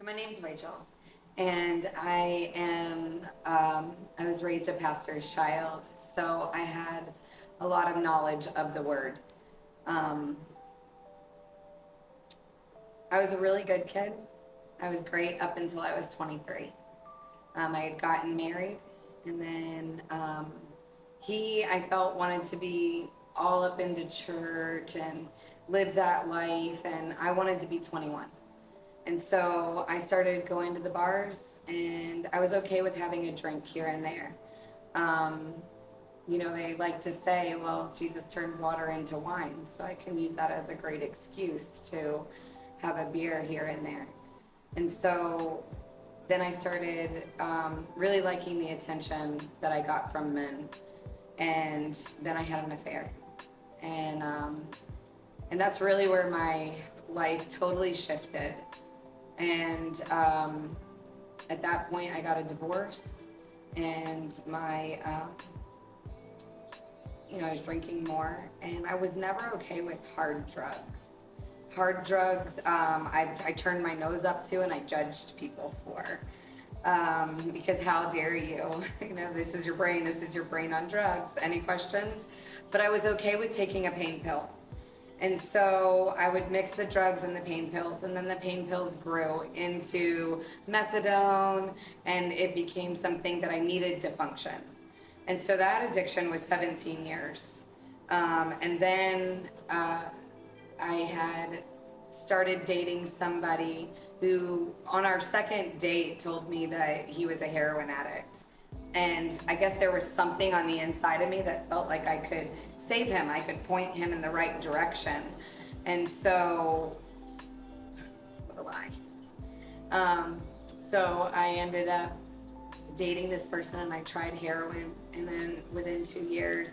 So my name's Rachel, and I was raised a pastor's child, so I had a lot of knowledge of the word. Um, I was a really good kid. I was great up until I was 23. I had gotten married, and then I felt, wanted to be all up into church and live that life, and I wanted to be 21. And so I started going to the bars, and I was okay with having a drink here and there. Um, they like to say, well, Jesus turned water into wine, so I can use that as a great excuse to have a beer here and there. And so then I started really liking the attention that I got from men, and then I had an affair. And that's really where my life totally shifted. And at that point, I got a divorce, and I was drinking more, and I was never okay with hard drugs. Hard drugs, I turned my nose up to, and I judged people for. Because how dare you? This is your brain on drugs. Any questions? But I was okay with taking a pain pill. And so I would mix the drugs and the pain pills, and then the pain pills grew into methadone, and it became something that I needed to function. And so that addiction was 17 years. And then I had started dating somebody who, on our second date, told me that he was a heroin addict. And I guess there was something on the inside of me that felt like I could save him. I could point him in the right direction. And so, what a lie. So I ended up dating this person, and I tried heroin. And then within 2 years,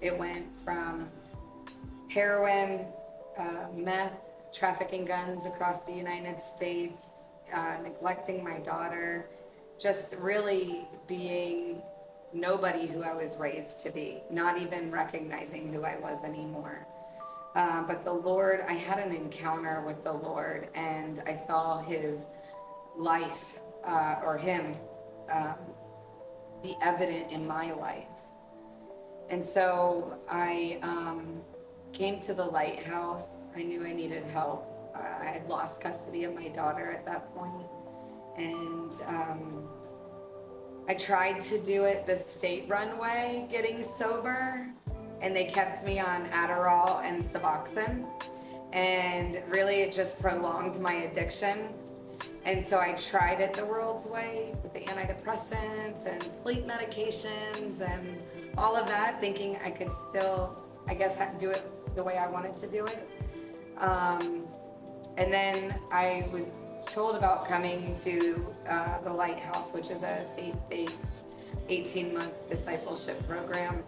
it went from heroin, meth, trafficking guns across the United States, neglecting my daughter, just really being nobody who I was raised to be, not even recognizing who I was anymore. But the Lord, I had an encounter with the Lord, and I saw his life, or him, be evident in my life. And so I came to the lighthouse. I knew I needed help. I had lost custody of my daughter at that point. And I tried to do it the state-run way, getting sober, and they kept me on Adderall and Suboxone, and really it just prolonged my addiction. And so I tried it the world's way with the antidepressants and sleep medications and all of that, thinking I could still, I guess, do it the way I wanted to do it. And then I was told about coming to the Lighthouse, which is a faith-based 18-month discipleship program.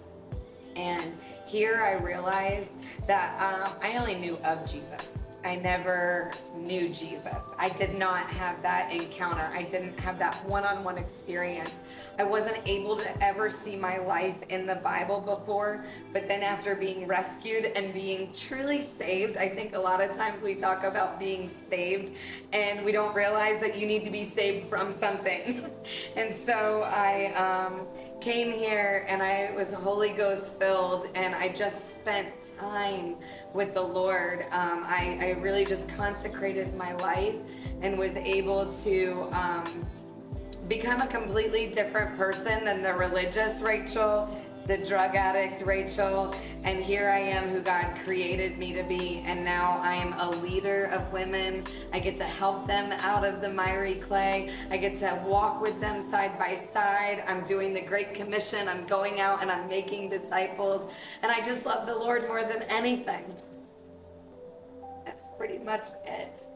And here I realized that I only knew of Jesus. I never knew Jesus. I did not have that encounter. I didn't have that one-on-one experience. I wasn't able to ever see my life in the Bible before, but then after being rescued and being truly saved, I think a lot of times we talk about being saved and we don't realize that you need to be saved from something. And so I came here, and I was Holy Ghost filled, and I just spent time with the Lord. I really just consecrated my life and was able to become a completely different person than the religious Rachel, the drug addict Rachel, and here I am who God created me to be. And now I am a leader of women. I get to help them out of the miry clay. I get to walk with them side by side. I'm doing the Great Commission. I'm going out and I'm making disciples, and I just love the Lord more than anything. That's pretty much it.